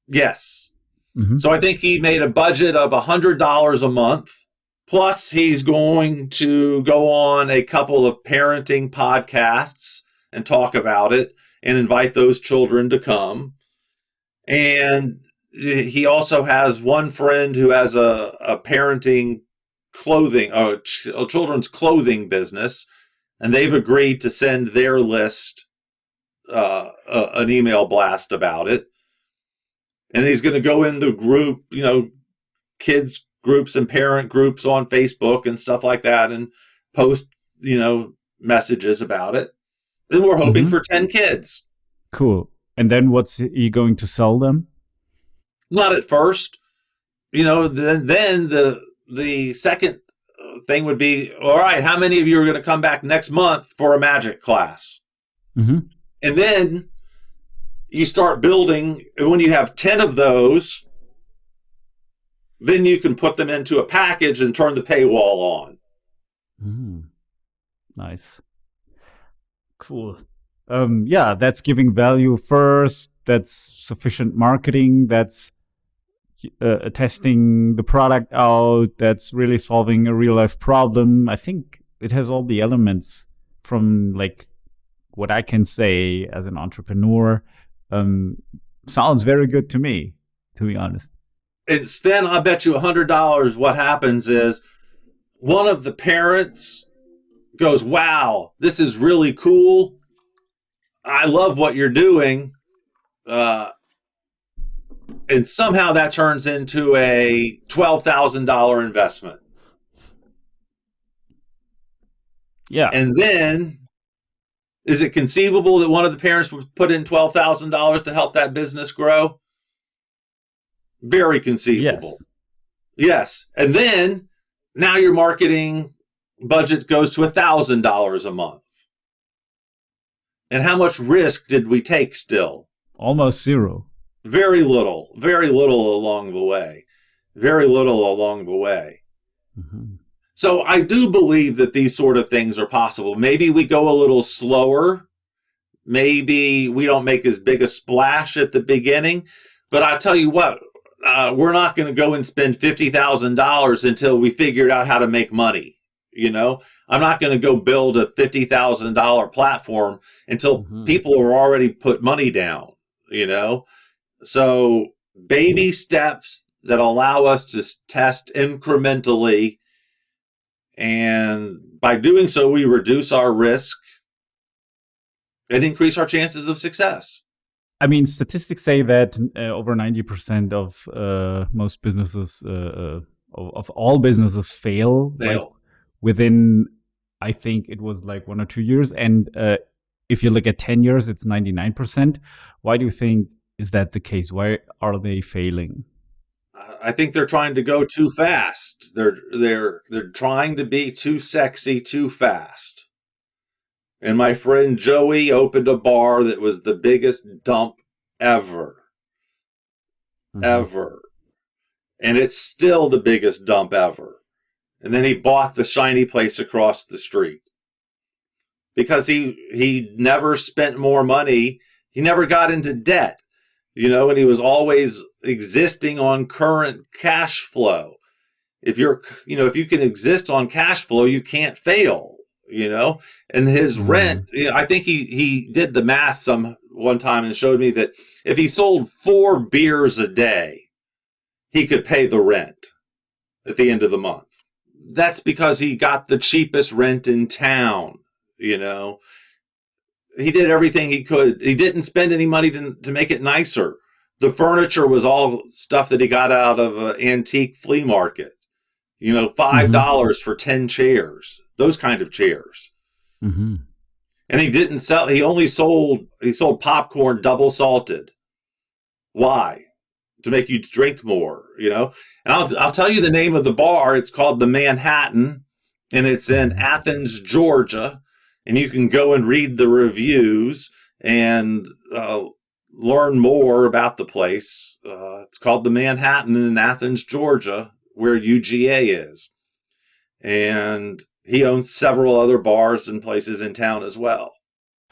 Yes. Mm-hmm. So I think he made a budget of $100 a month Plus, he's going to go on a couple of parenting podcasts and talk about it and invite those children to come. And he also has one friend who has a parenting clothing, a children's clothing business, and they've agreed to send their list an email blast about it. And he's going to go in the group, kids groups and parent groups on Facebook and stuff like that, and post, messages about it. Then we're hoping for 10 kids. Cool. And then what's he going to sell them? Not at first. Then the second thing would be, all right, how many of you are going to come back next month for a magic class? Mm-hmm. And then you start building, and when you have 10 of those, then you can put them into a package and turn the paywall on. Nice. Cool. Yeah, that's giving value first. That's sufficient marketing. That's testing the product out. That's really solving a real life problem. I think it has all the elements from like what I can say as an entrepreneur. Sounds very good to me, to be honest. And Sven, I bet you $100 what happens is one of the parents goes, wow, this is really cool. I love what you're doing. And somehow that turns into a $12,000 investment. Yeah. And then, is it conceivable that one of the parents would put in $12,000 to help that business grow? Very conceivable. Yes. And then, now your marketing budget goes to $1,000 a month. And how much risk did we take still? Almost zero. Very little along the way. Very little along the way. Mm-hmm. So I do believe that these sort of things are possible. Maybe we go a little slower. Maybe we don't make as big a splash at the beginning. But I tell you what, we're not going to go and spend $50,000 until we figured out how to make money. I'm not going to go build a $50,000 platform until people are already put money down, So baby steps that allow us to test incrementally. And by doing so, we reduce our risk and increase our chances of success. I mean, statistics say that over 90% of most businesses, of all businesses fail. Like within, I think it was like 1 or 2 years. And if you look at 10 years, it's 99%. Why do you think is that the case? Why are they failing? I think they're trying to go too fast. They're trying to be too sexy too fast. And my friend Joey opened a bar that was the biggest dump ever. Ever. And it's still the biggest dump ever. And then he bought the shiny place across the street. Because he never spent more money. He never got into debt. And he was always existing on current cash flow. If you can exist on cash flow, you can't fail, and his rent, I think he did the math one time and showed me that if he sold 4 beers a day, he could pay the rent at the end of the month. That's because he got the cheapest rent in town, He did everything he could. He didn't spend any money to make it nicer. The furniture was all stuff that he got out of an antique flea market. $5 for 10 chairs, those kind of chairs. And he didn't sell. He sold popcorn double salted. Why? To make you drink more, And I'll tell you the name of the bar. It's called the Manhattan, and it's in Athens, Georgia. And you can go and read the reviews and learn more about the place. It's called the Manhattan in Athens, Georgia, where UGA is. And he owns several other bars and places in town as well.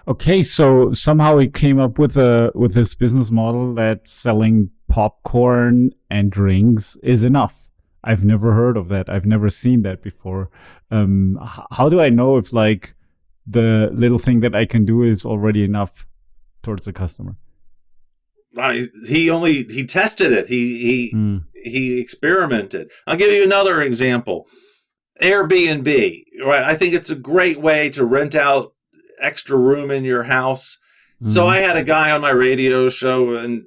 Okay, so somehow he came up with this business model that selling popcorn and drinks is enough. I've never heard of that. I've never seen that before. How do I know if like the little thing that I can do is already enough towards the customer? He tested it. Mm. He experimented. I'll give you another example. Airbnb, right? I think it's a great way to rent out extra room in your house. So Mm-hmm. I had a guy on my radio show, and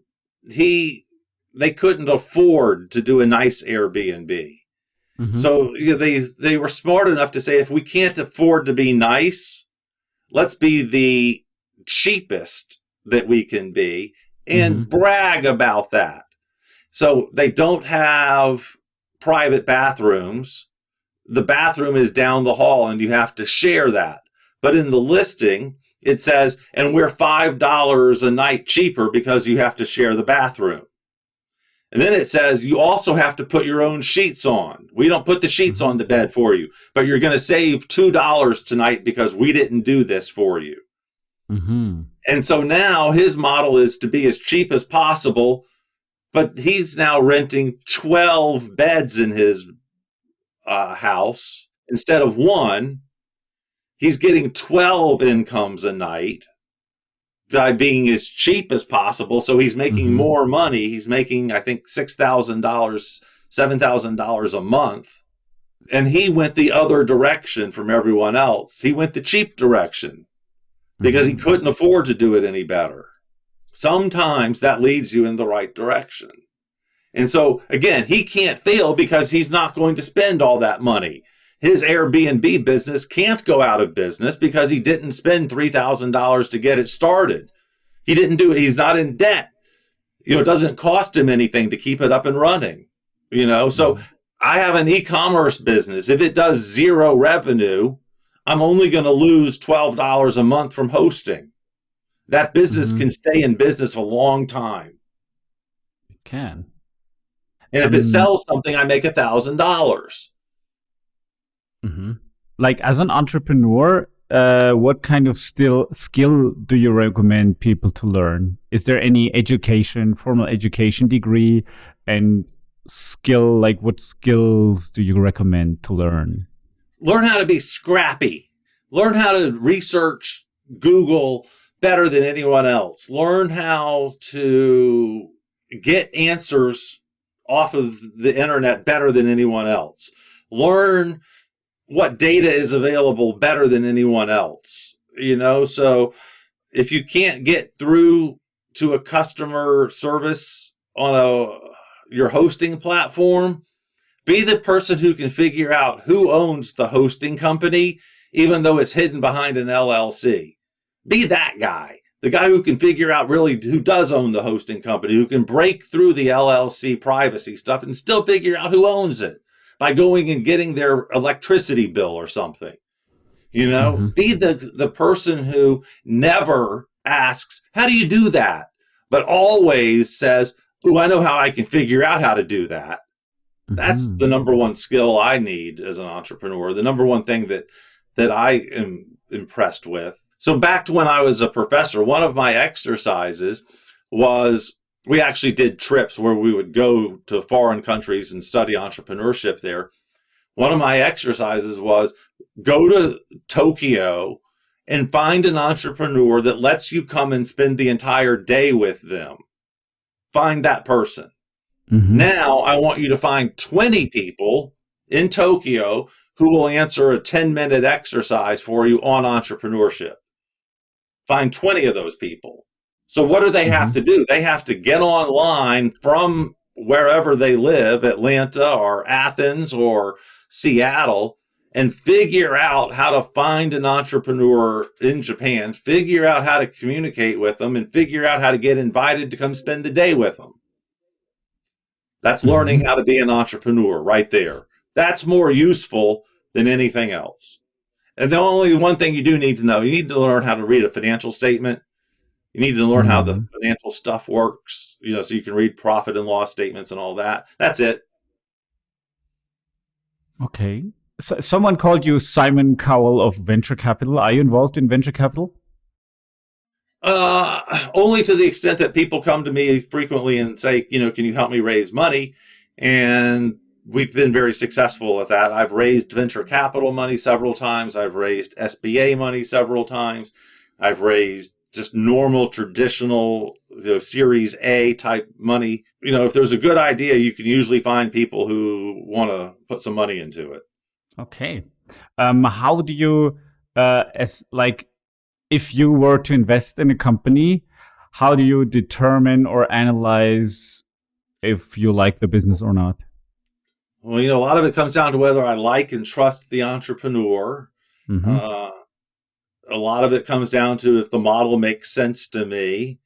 they couldn't afford to do a nice Airbnb. Mm-hmm. So they were smart enough to say, if we can't afford to be nice, let's be the cheapest that we can be Mm-hmm. and brag about that. So they don't have private bathrooms. The bathroom is down the hall and you have to share that. But in the listing, it says, and we're $5 a night cheaper because you have to share the bathroom. And then it says you also have to put your own sheets on. We don't put the sheets Mm-hmm. on the bed for you, but you're going to save $2 tonight because we didn't do this for you. Mm-hmm. And so now his model is to be as cheap as possible, but he's now renting 12 beds in his house instead of one. He's getting 12 incomes a night by being as cheap as possible. So he's making Mm-hmm. more money. He's making, I think, $6,000, $7,000 a month. And he went the other direction from everyone else. He went the cheap direction because he Mm-hmm. couldn't afford to do it any better. Sometimes that leads you in the right direction. And so, again, he can't fail because he's not going to spend all that money. His Airbnb business can't go out of business because he didn't spend $3,000 to get it started. He didn't do it. He's not in debt. It doesn't cost him anything to keep it up and running. So Mm-hmm. I have an e-commerce business. If it does zero revenue, I'm only going to lose $12 a month from hosting. That business Mm-hmm. can stay in business a long time. It can. And if it Um, sells something, I make $1,000. mhm. Like as an entrepreneur, what kind of skill do you recommend people to learn? Is there any formal education degree, and skill? Like what skills do you recommend to learn? Learn how to be scrappy. Learn how to research Google better than anyone else. Learn how to get answers off of the internet better than anyone else. Learn what data is available better than anyone else. So if you can't get through to a customer service on your hosting platform, be the person who can figure out who owns the hosting company, even though it's hidden behind an LLC. Be that guy, the guy who can figure out really who does own the hosting company, who can break through the LLC privacy stuff and still figure out who owns it by going and getting their electricity bill or something. Mm-hmm. Be the person who never asks, how do you do that? But always says, oh, I know how I can figure out how to do that. That's Mm-hmm. the number one skill I need as an entrepreneur. The number one thing that I am impressed with. So back to when I was a professor, one of my exercises was we actually did trips where we would go to foreign countries and study entrepreneurship there. One of my exercises was go to Tokyo and find an entrepreneur that lets you come and spend the entire day with them. Find that person. Mm-hmm. Now I want you to find 20 people in Tokyo who will answer a 10-minute exercise for you on entrepreneurship. Find 20 of those people. So what do they have Mm-hmm. to do? They have to get online from wherever they live, Atlanta or Athens or Seattle, and figure out how to find an entrepreneur in Japan, figure out how to communicate with them, and figure out how to get invited to come spend the day with them. That's Mm-hmm. learning how to be an entrepreneur right there. That's more useful than anything else. And the only one thing you do need to know, you need to learn how to read a financial statement. You need to learn how the Mm-hmm. financial stuff works, so you can read profit and loss statements and all that. That's it. Okay. So, someone called you Simon Cowell of venture capital. Are you involved in venture capital? Only to the extent that people come to me frequently and say, can you help me raise money? And we've been very successful at that. I've raised venture capital money several times. I've raised SBA money several times. I've raised just normal, traditional, Series A type money. If there's a good idea, you can usually find people who want to put some money into it. Okay. How do you, as like, if you were to invest in a company, how do you determine or analyze if you like the business or not? Well, a lot of it comes down to whether I like and trust the entrepreneur. Mm-hmm. Uh, a lot of it comes down to if the model makes sense to me.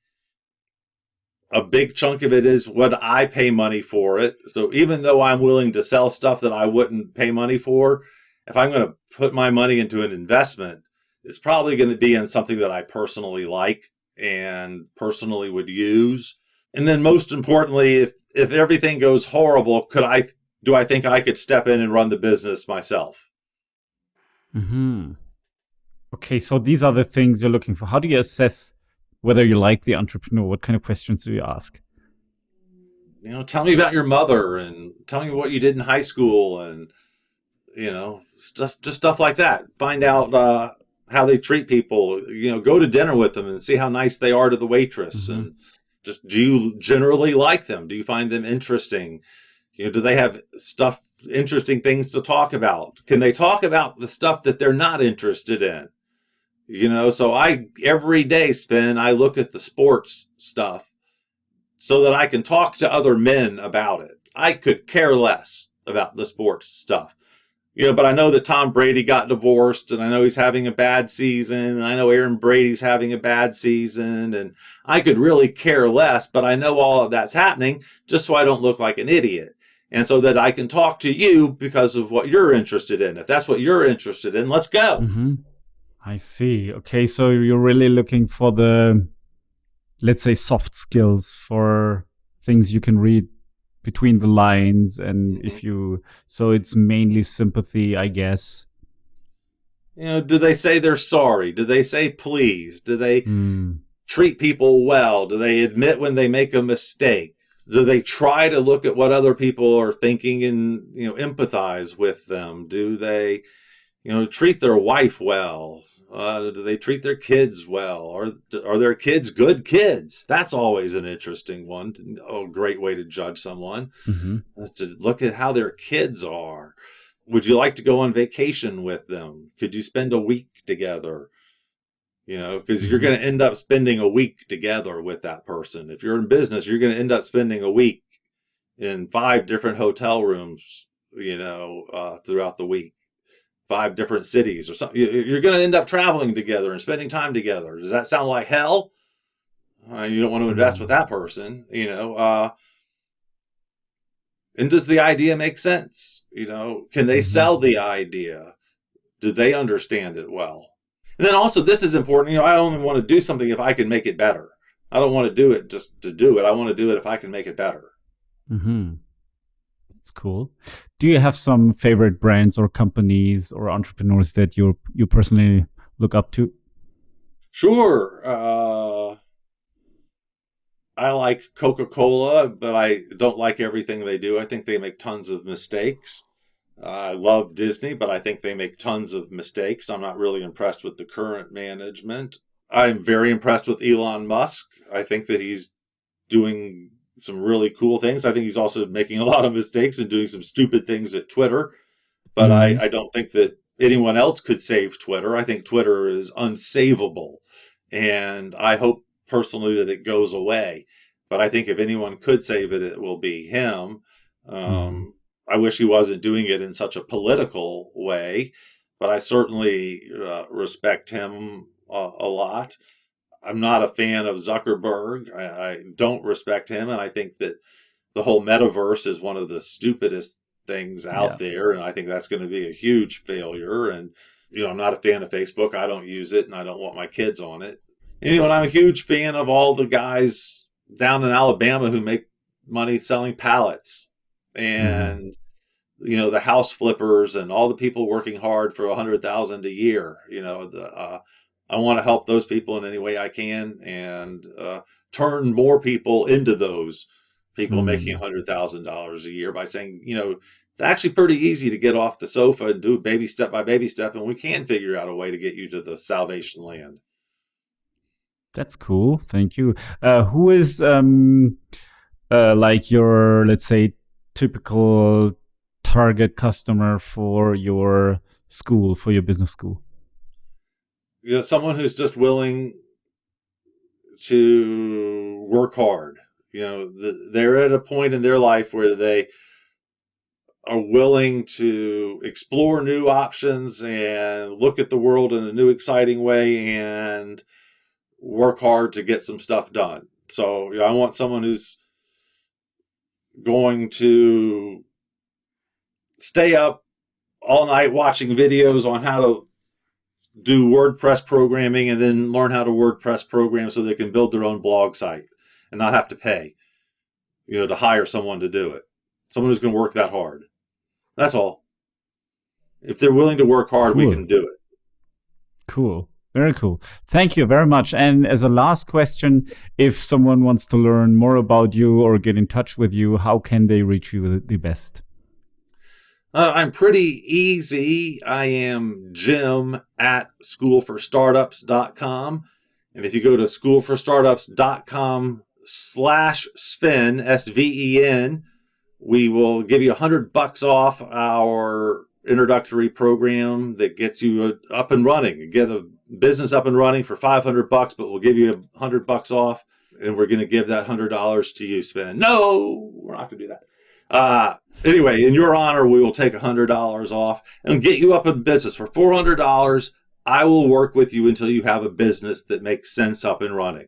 A big chunk of it is what I pay money for it. So even though I'm willing to sell stuff that I wouldn't pay money for, if I'm going to put my money into an investment, it's probably going to be in something that I personally like and personally would use. And then most importantly, if everything goes horrible, do I think I could step in and run the business myself? Mm-hmm. Okay, so these are the things you're looking for. How do you assess whether you like the entrepreneur? What kind of questions do you ask? Tell me about your mother and tell me what you did in high school and stuff like that. Find out how they treat people. Go to dinner with them and see how nice they are to the waitress. Mm-hmm. And just, do you generally like them? Do you find them interesting? Do they have interesting things to talk about? Can they talk about the stuff that they're not interested in? So I every day I look at the sports stuff so that I can talk to other men about it. I could care less about the sports stuff. But I know that Tom Brady got divorced, and I know he's having a bad season, and I know Aaron Brady's having a bad season, and I could really care less, but I know all of that's happening just so I don't look like an idiot. And so that I can talk to you because of what you're interested in. If that's what you're interested in, let's go. Mm-hmm. I see. Okay, so you're really looking for the, let's say, soft skills, for things you can read between the lines. And Mm-hmm. if you, so it's mainly sympathy, I guess. Do they say they're sorry? Do they say please? Do they Mm. treat people well? Do they admit when they make a mistake? Do they try to look at what other people are thinking and, empathize with them? Do they, treat their wife well? Do they treat their kids well? Or are their kids good kids? That's always an interesting one. A great way to judge someone Mm-hmm. is to look at how their kids are. Would you like to go on vacation with them? Could you spend a week together? Because you're Mm-hmm. going to end up spending a week together with that person. If you're in business, you're going to end up spending a week in 5 different hotel rooms, throughout the week, 5 different cities or something. You're going to end up traveling together and spending time together. Does that sound like hell? You don't want to invest with Mm. that person, and does the idea make sense? Can they Mm-hmm. sell the idea? Do they understand it well? And then also, this is important. I only want to do something if I can make it better. I don't want to do it just to do it. I want to do it if I can make it better. Mm-hmm. That's cool. Do you have some favorite brands or companies or entrepreneurs that you personally look up to? Sure. I like Coca-Cola, but I don't like everything they do. I think they make tons of mistakes. I love Disney, but I think they make tons of mistakes. I'm not really impressed with the current management. I'm very impressed with Elon Musk. I think that he's doing some really cool things. I think he's also making a lot of mistakes and doing some stupid things at Twitter. But Mm-hmm. I don't think that anyone else could save Twitter. I think Twitter is unsavable. And I hope personally that it goes away. But I think if anyone could save it, it will be him. Mm-hmm. I wish he wasn't doing it in such a political way, but I certainly respect him a lot. I'm not a fan of Zuckerberg. I don't respect him. And I think that the whole metaverse is one of the stupidest things out Yeah. there. And I think that's going to be a huge failure. And, I'm not a fan of Facebook. I don't use it and I don't want my kids on it. And I'm a huge fan of all the guys down in Alabama who make money selling pallets Mm-hmm. and, the house flippers and all the people working hard for 100,000 a year. I want to help those people in any way I can and turn more people into those people making Mm-hmm. $100,000 a year by saying, It's actually pretty easy to get off the sofa and do baby step by baby step, and we can figure out a way to get you to the salvation land. That's cool. Thank you. Who is like your, let's say, typical target customer for your school, for your business school? Someone who's just willing to work hard. They're at a point in their life where they are willing to explore new options and look at the world in a new, exciting way and work hard to get some stuff done. So I want someone who's going to stay up all night watching videos on how to do WordPress programming and then learn how to WordPress program so they can build their own blog site and not have to pay, to hire someone to do it. Someone who's going to work that hard. That's all. If they're willing to work hard, Cool. we can do it. Cool. Very cool. Thank you very much. And as a last question, if someone wants to learn more about you or get in touch with you, how can they reach you the best? I'm pretty easy. I am Jim at schoolforstartups.com. And if you go to schoolforstartups.com/Sven, SVEN, we will give you $100 off our introductory program that gets you up and running. You get a business up and running for $500, but we'll give you $100 off, and we're going to give that $100 to you, Sven. No, we're not going to do that. Anyway, in your honor, we will take $100 off and get you up in business for $400. I will work with you until you have a business that makes sense up and running.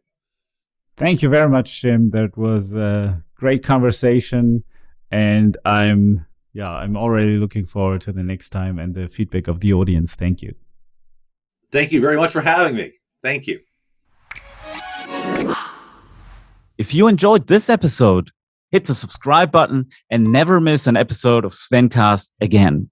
Thank you very much, Jim. That was a great conversation, and I'm already looking forward to the next time and the feedback of the audience. Thank you. Thank you very much for having me. Thank you. If you enjoyed this episode, hit the subscribe button and never miss an episode of Svencast again.